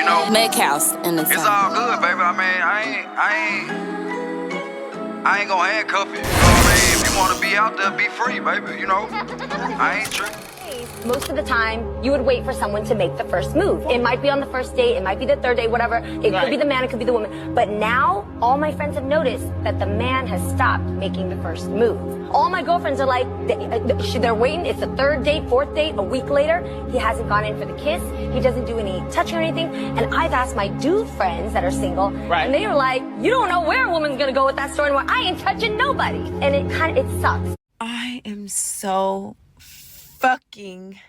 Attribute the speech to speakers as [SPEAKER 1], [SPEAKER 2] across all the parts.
[SPEAKER 1] know,
[SPEAKER 2] Make house in the
[SPEAKER 1] it's all good, baby. I mean, I ain't gonna handcuff you. You know what I mean? If you wanna be out there, be free, baby. You know, I ain't tripping.
[SPEAKER 3] Most of the time, you would wait for someone to make the first move. It might be on the first date, it might be the third date, whatever. It could be the man, it could be the woman. But now, all my friends have noticed that the man has stopped making the first move. All my girlfriends are like, they're waiting. It's the third date, fourth date, a week later. He hasn't gone in for the kiss. He doesn't do any touching or anything. And I've asked my dude friends that are single, and they were like, you don't know where a woman's gonna go with that story anymore. I ain't touching nobody. And it sucks.
[SPEAKER 4] I am so fucking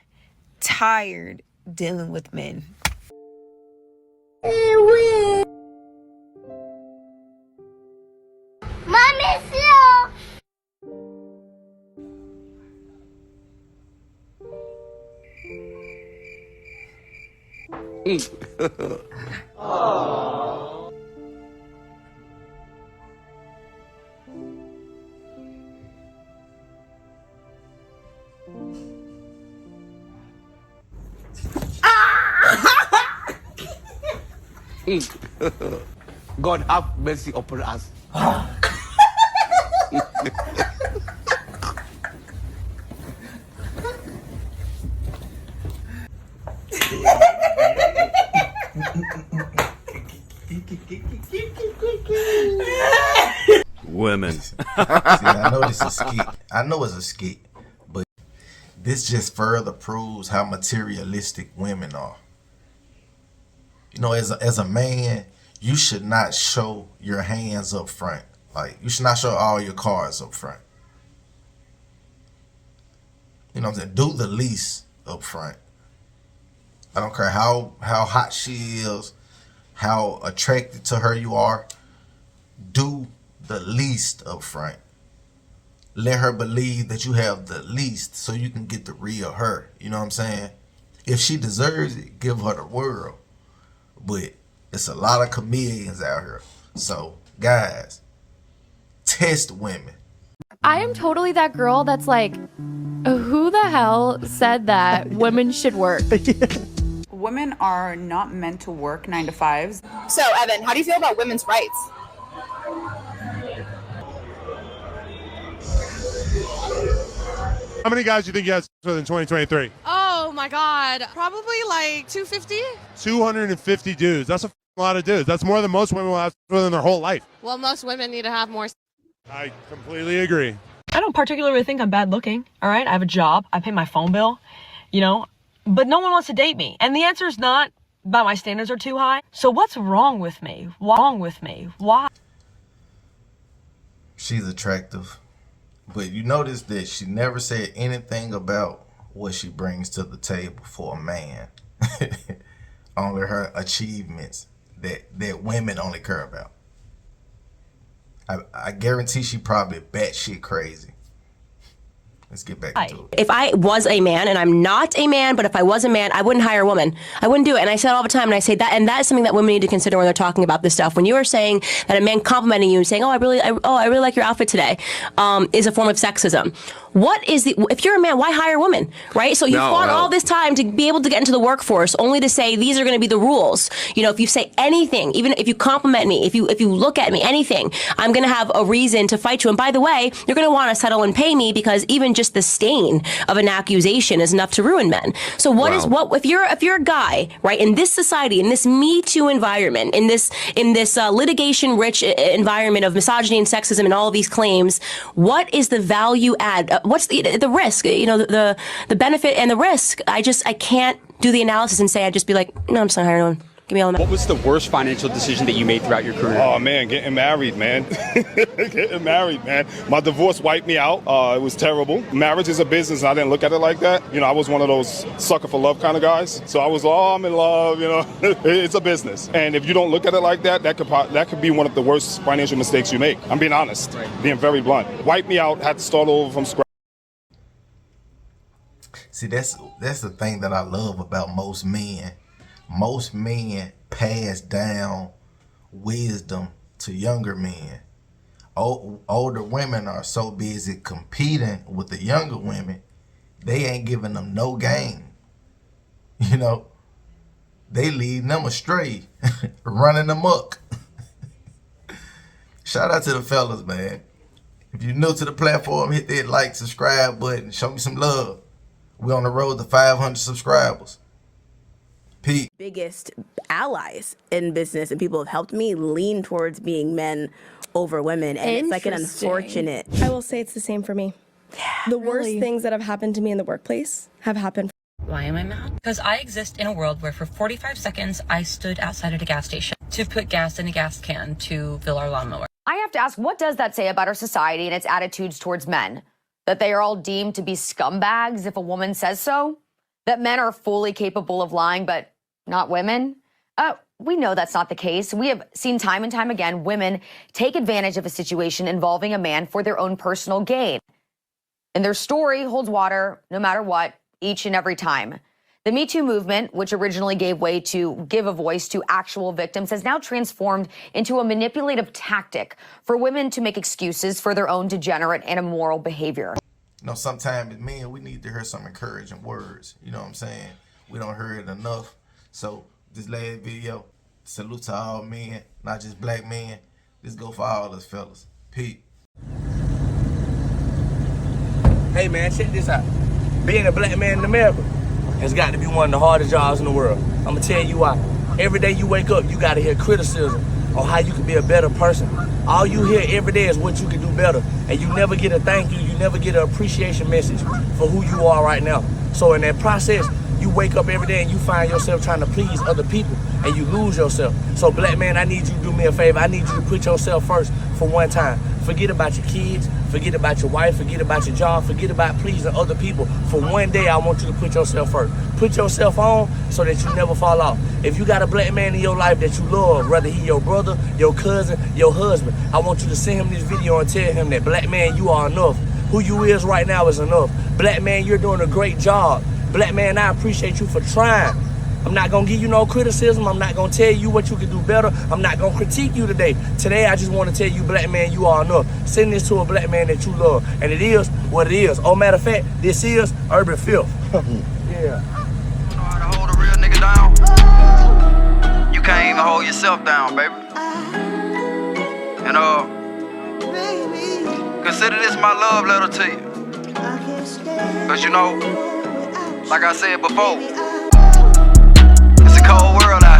[SPEAKER 4] tired dealing with men.
[SPEAKER 5] Mommy, slow.
[SPEAKER 6] God have mercy upon us.
[SPEAKER 7] Women.
[SPEAKER 8] See, I know this is a skit. I know it's a skit, but this just further proves how materialistic women are. You know, as a man, you should not show your hands up front. Like, you should not show all your cards up front. You know what I'm saying? Do the least up front. I don't care how hot she is, how attracted to her you are. Do the least up front. Let her believe that you have the least so you can get the real her. You know what I'm saying? If she deserves it, give her the world. But it's a lot of comedians out here. So, guys, test women.
[SPEAKER 9] I am totally that girl that's like, who the hell said that women should work?
[SPEAKER 10] Women are not meant to work 9 to 5s.
[SPEAKER 11] So, Evan, how do you feel about women's rights?
[SPEAKER 12] How many guys do you think you had sex with in 2023?
[SPEAKER 13] Oh my God, probably like 250.
[SPEAKER 12] 250 dudes. That's a lot of dudes. That's more than most women will have sex with in their whole life.
[SPEAKER 13] Well, most women need to have more.
[SPEAKER 12] I completely agree.
[SPEAKER 14] I don't particularly think I'm bad looking, all right? I have a job. I pay my phone bill, you know, but no one wants to date me. And the answer is not that my standards are too high. So what's wrong with me? Why?
[SPEAKER 8] She's attractive. But you notice that she never said anything about what she brings to the table for a man. Only her achievements that women only care about. I guarantee she probably batshit crazy. Let's get back into it.
[SPEAKER 15] If I was a man, and I'm not a man, but if I was a man, I wouldn't hire a woman. I wouldn't do it. And I say it all the time, and I say that, and that is something that women need to consider when they're talking about this stuff. When you are saying that a man complimenting you and saying, I really like your outfit today, is a form of sexism. If you're a man, why hire a woman, right? So you fought all this time to be able to get into the workforce, only to say these are going to be the rules. You know, if you say anything, even if you compliment me, if you look at me, anything, I'm going to have a reason to fight you. And by the way, you're going to want to settle and pay me, because even just the stain of an accusation is enough to ruin men. So if you're a guy, right, in this society, in this Me Too environment, in this litigation rich environment of misogyny and sexism and all of these claims, what is the value add? What's the risk? You know, the benefit and the risk. I can't do the analysis and say, I'd just be like, no, I'm just not hiring one. Give me all the money.
[SPEAKER 16] What was the worst financial decision that you made throughout your career?
[SPEAKER 17] Oh, man, getting married, man. Getting married, man. My divorce wiped me out. It was terrible. Marriage is a business, and I didn't look at it like that. You know, I was one of those sucker for love kind of guys. So I was, I'm in love, you know. It's a business. And if you don't look at it like that, that could be one of the worst financial mistakes you make. I'm being honest, being very blunt. Wiped me out, had to start over from scratch.
[SPEAKER 8] See, that's the thing that I love about most men. Most men pass down wisdom to younger men. Older women are so busy competing with the younger women, they ain't giving them no game. You know, they leading them astray, running amok. Shout out to the fellas, man. If you're new to the platform, hit that like, subscribe button. Show me some love. We're on the road to 500 subscribers. Pete.
[SPEAKER 2] Biggest allies in business and people have helped me lean towards being men over women. And it's like an unfortunate.
[SPEAKER 7] I will say it's the same for me. The worst things that have happened to me in the workplace have happened.
[SPEAKER 14] Why am I mad? Because I exist in a world where for 45 seconds I stood outside at a gas station to put gas in a gas can to fill our lawnmower.
[SPEAKER 3] I have to ask, what does that say about our society and its attitudes towards men? That they are all deemed to be scumbags if a woman says so? That men are fully capable of lying, but not women? We know that's not the case. We have seen time and time again women take advantage of a situation involving a man for their own personal gain. And their story holds water no matter what, each and every time. The Me Too movement, which originally gave way to give a voice to actual victims, has now transformed into a manipulative tactic for women to make excuses for their own degenerate and immoral behavior.
[SPEAKER 8] You know, sometimes as men, we need to hear some encouraging words. You know what I'm saying? We don't hear it enough. So this last video, salute to all men, not just black men. This go for all us fellas. Pete.
[SPEAKER 6] Hey man, check this out. Being a black man in America has got to be one of the hardest jobs in the world. I'm gonna tell you why. Every day you wake up, you gotta hear criticism on how you can be a better person. All you hear every day is what you can do better. And you never get a thank you, you never get an appreciation message for who you are right now. So in that process, you wake up every day and you find yourself trying to please other people and you lose yourself. So black man, I need you to do me a favor. I need you to put yourself first for one time. Forget about your kids, forget about your wife, forget about your job, forget about pleasing other people. For one day, I want you to put yourself first. Put yourself on so that you never fall off. If you got a black man in your life that you love, whether he your brother, your cousin, your husband, I want you to send him this video and tell him that black man, you are enough. Who you is right now is enough. Black man, you're doing a great job. Black man, I appreciate you for trying. I'm not gonna give you no criticism. I'm not gonna tell you what you can do better. I'm not gonna critique you today. Today, I just wanna tell you, black man, you are enough. Send this to a black man that you love. And it is what it is. Oh, matter of fact, this is Urban Filth. Yeah.
[SPEAKER 1] You know how to hold a real nigga down? You can't even hold yourself down, baby. And consider this my love letter to you. Cause you know, like I said before, it's a cold world out